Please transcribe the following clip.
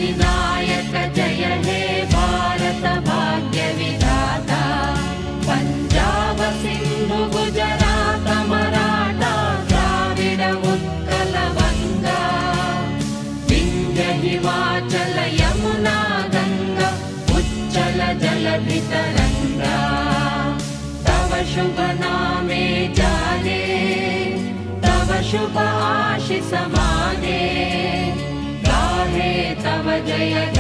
विनायक जय हे भारत भाग्य विधाता पंजाब सिंधु गुजरात मराठा द्राविड उत्कल बंगा विंध्य हिमाचल यमुना गंगा उच्चल जलधि तरंगा तव शुभ नामे जागे तव शुभ आशीष मागे गाहे तव जय